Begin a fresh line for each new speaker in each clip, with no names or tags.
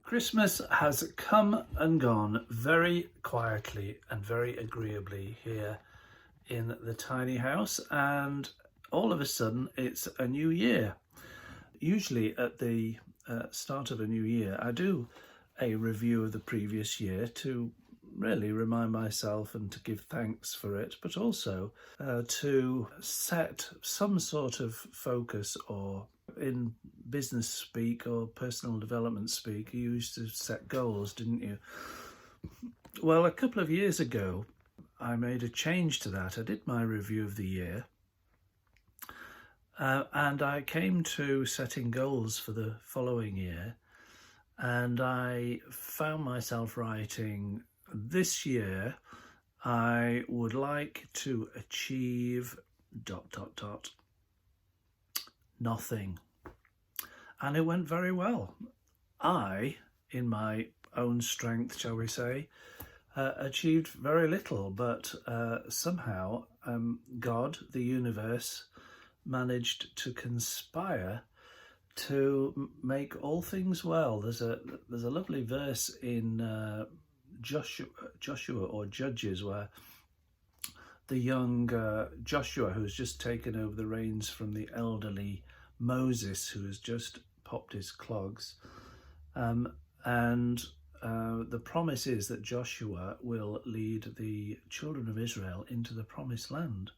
Christmas has come and gone very quietly and very agreeably here in the tiny house, and all of a sudden it's a new year. Usually at the start of a new year I do a review of the previous year to really remind myself and to give thanks for it, but also to set some sort of focus, or in business speak or personal development speak, you used to set goals, didn't you? Well, a couple of years ago, I made a change to that. I did my review of the year, and I came to setting goals for the following year, and I found myself writing, this year I would like to achieve ... nothing. And it went very well. I, in my own strength, shall we say, achieved very little, but somehow God, the universe, managed to conspire to make all things well. There's a lovely verse in Joshua or Judges, where the young Joshua, who's just taken over the reins from the elderly Moses, who has just popped his clogs, and the promise is that Joshua will lead the children of Israel into the promised land.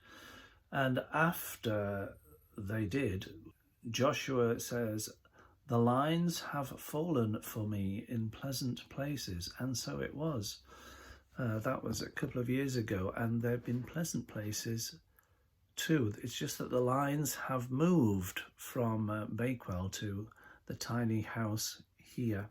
And after they did, Joshua says, "The lines have fallen for me in pleasant places," and so it was. That was a couple of years ago, and there have been pleasant places too. It's just that the lines have moved from Bakewell to the tiny house here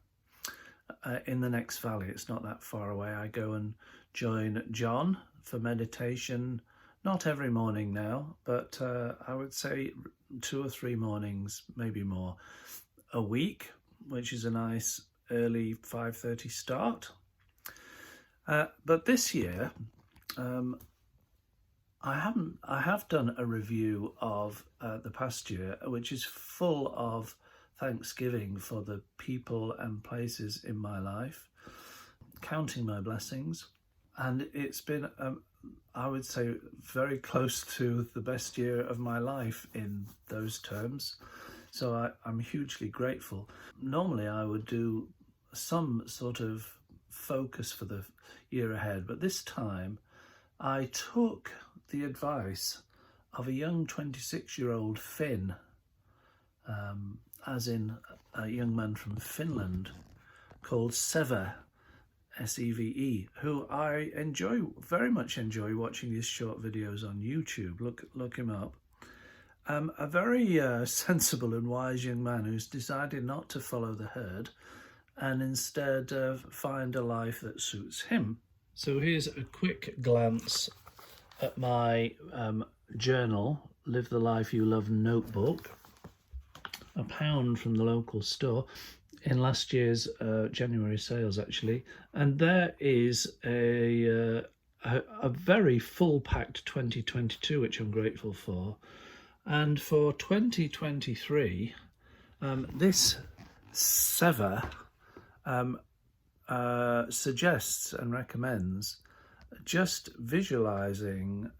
in the next valley. It's not that far away. I go and join John for meditation, not every morning now, but I would say 2 or 3 mornings, maybe more, a week, which is a nice early 5:30 start. But this year, I have done a review of the past year, which is full of thanksgiving for the people and places in my life, counting my blessings, and it's been, I would say, very close to the best year of my life in those terms. So I'm hugely grateful. Normally I would do some sort of focus for the year ahead, but this time I took the advice of a young 26-year-old Finn, as in a young man from Finland called Seve, S-E-V-E, who I very much enjoy watching his short videos on YouTube. Look him up. A very sensible and wise young man who's decided not to follow the herd and instead find a life that suits him. So here's a quick glance at my journal, Live the Life You Love notebook, £1 from the local store in last year's January sales, actually. And there is a very full-packed 2022, which I'm grateful for. And for 2023, this Seve suggests and recommends just visualizing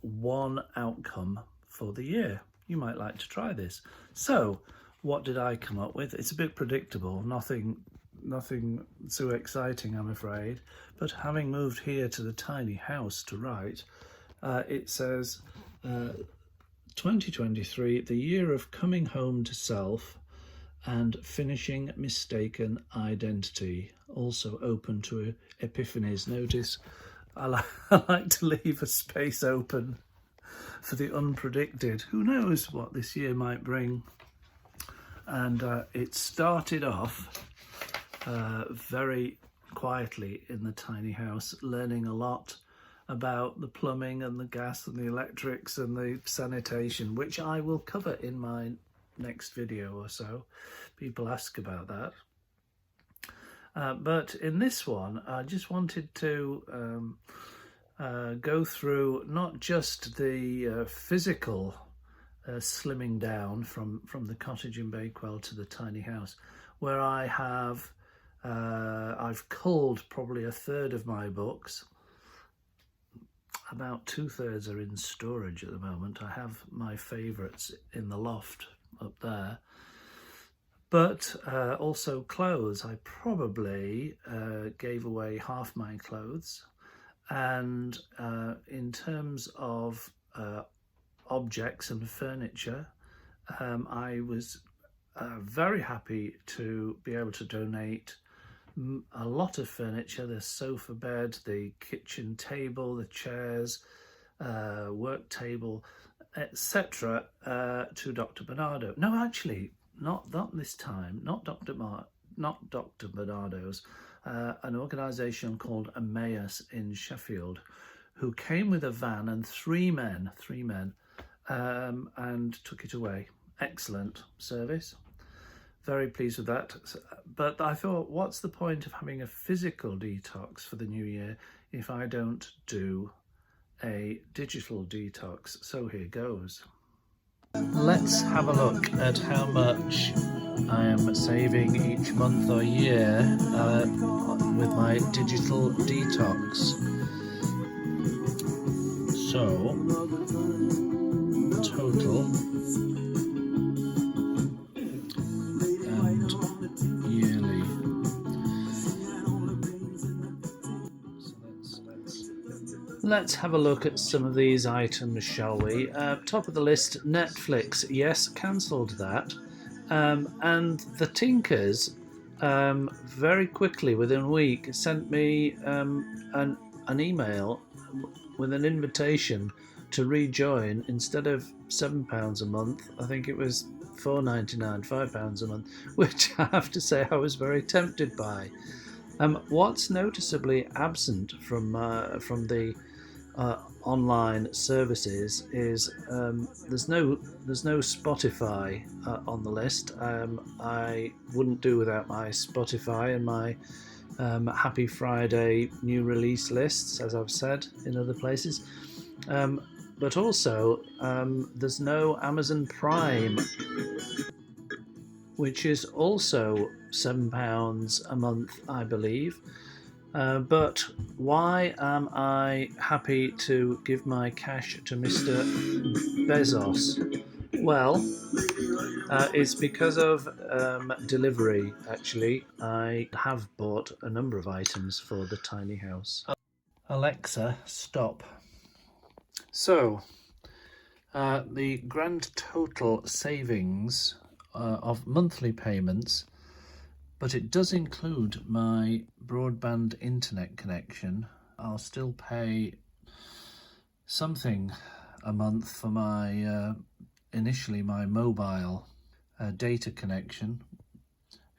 one outcome for the year. You might like to try this. So what did I come up with? It's a bit predictable, nothing so exciting, I'm afraid, but having moved here to the tiny house to write, it says 2023, the year of coming home to self and finishing mistaken identity, also open to epiphanies. Notice I like to leave a space open for the unpredicted. Who knows what this year might bring? And it started off very quietly in the tiny house, learning a lot about the plumbing and the gas and the electrics and the sanitation, which I will cover in my next video or so. People ask about that. But in this one, I just wanted to go through not just the physical slimming down from the cottage in Bakewell to the tiny house, where I have I've culled probably a third of my books. About 2/3 are in storage at the moment. I have my favourites in the loft up there. But also clothes. I probably gave away half my clothes. And in terms of objects and furniture, I was very happy to be able to donate a lot of furniture, the sofa bed, the kitchen table, the chairs, work table, etc., to Dr. Bernardo. No, actually, not this time, not Dr. Bernardo's, an organisation called Emmaus in Sheffield, who came with a van and three men, and took it away. Excellent service. Very pleased with that. But I thought, what's the point of having a physical detox for the new year if I don't do a digital detox? So here goes. Let's have a look at how much I am saving each month or year with my digital detox. So, total and yearly. Let's have a look at some of these items, shall we? Top of the list, Netflix. Yes, cancelled that. And the Tinkers, very quickly, within a week, sent me an email with an invitation to rejoin. Instead of £7 a month, I think it was £4.99, £5 a month, which I have to say I was very tempted by. What's noticeably absent from the online services is there's no Spotify on the list. I wouldn't do without my Spotify and my Happy Friday new release lists, as I've said in other places. But also there's no Amazon Prime, which is also £7 a month, I believe. But why am I happy to give my cash to Mr. Bezos? Well, it's because of delivery, actually. I have bought a number of items for the tiny house. Alexa, stop. So, the grand total savings of monthly payments, but it does include my broadband internet connection. I'll still pay something a month for my initially my mobile data connection.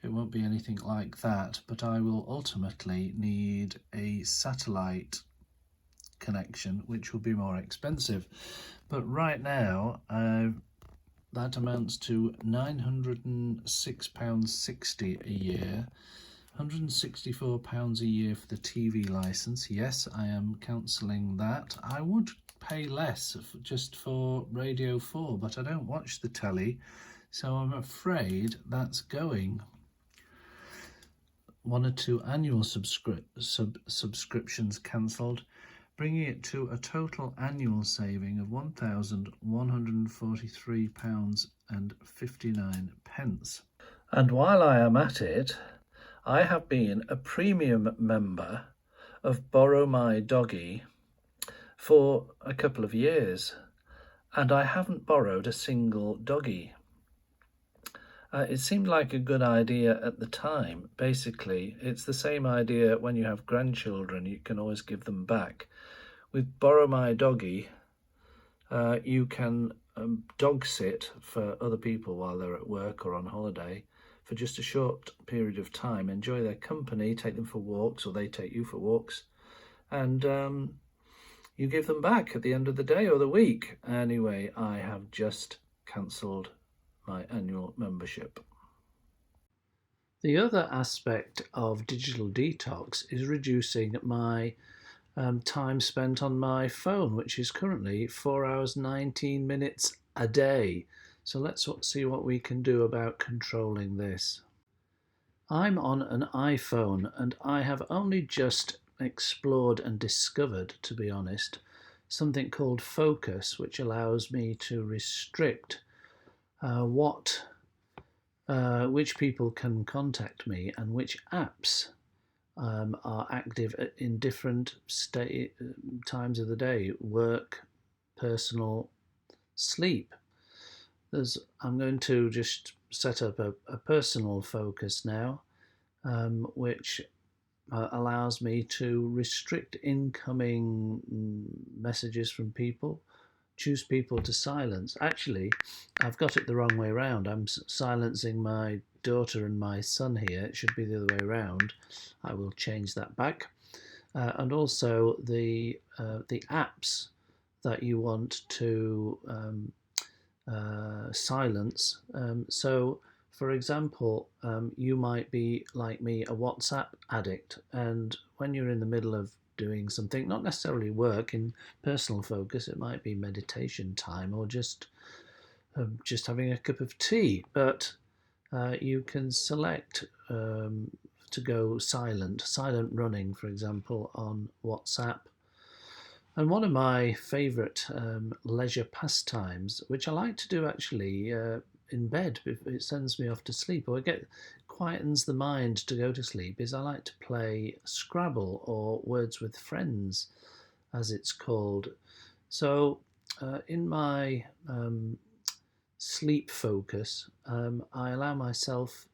It won't be anything like that, but I will ultimately need a satellite connection, which will be more expensive. But right now, that amounts to £906.60 a year, £164 a year for the TV licence. Yes, I am cancelling that. I would pay less just for Radio 4, but I don't watch the telly, so I'm afraid that's going. 1 or 2 annual subscriptions cancelled, bringing it to a total annual saving of £1,143.59. And while I am at it, I have been a premium member of Borrow My Doggy for a couple of years, and I haven't borrowed a single doggy. It seemed like a good idea at the time. Basically, it's the same idea when you have grandchildren, you can always give them back. With Borrow My Doggy, you can dog sit for other people while they're at work or on holiday for just a short period of time, enjoy their company, take them for walks, or they take you for walks, and you give them back at the end of the day or the week. Anyway, I have just cancelled my annual membership. The other aspect of digital detox is reducing my time spent on my phone, which is currently 4 hours 19 minutes a day. So let's see what we can do about controlling this. I'm on an iPhone and I have only just explored and discovered, to be honest, something called Focus, which allows me to restrict what which people can contact me and which apps are active in different times of the day: work, personal, sleep. I'm going to just set up a personal focus now, which allows me to restrict incoming messages from people, choose people to silence. Actually, I've got it the wrong way around. I'm silencing my daughter and my son here. It should be the other way around. I will change that back. And also the apps that you want to silence. So, for example, you might be like me, a WhatsApp addict, and when you're in the middle of doing something, not necessarily work, in personal focus, it might be meditation time or just having a cup of tea. But you can select to go silent running, for example, on WhatsApp. And one of my favourite leisure pastimes, which I like to do actually in bed, if it sends me off to sleep, or quietens the mind to go to sleep, is I like to play Scrabble or Words with Friends, as it's called. So in my sleep focus, I allow myself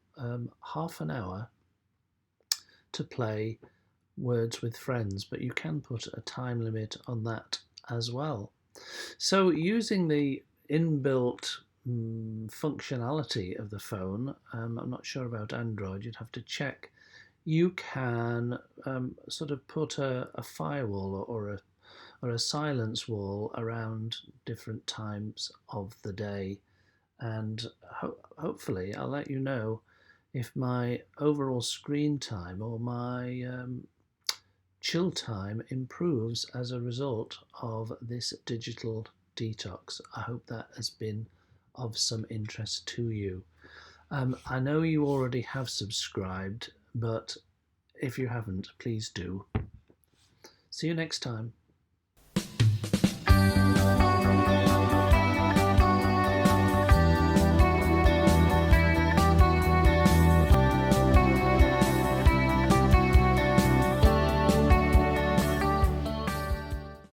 half an hour to play Words with Friends, but you can put a time limit on that as well. So, using the inbuilt functionality of the phone, I'm not sure about Android, you'd have to check. You can sort of put a firewall or a silence wall around different times of the day, and hopefully, I'll let you know if my overall screen time or my chill time improves as a result of this digital detox. I hope that has been of some interest to you. I know you already have subscribed, but if you haven't, please do. See you next time.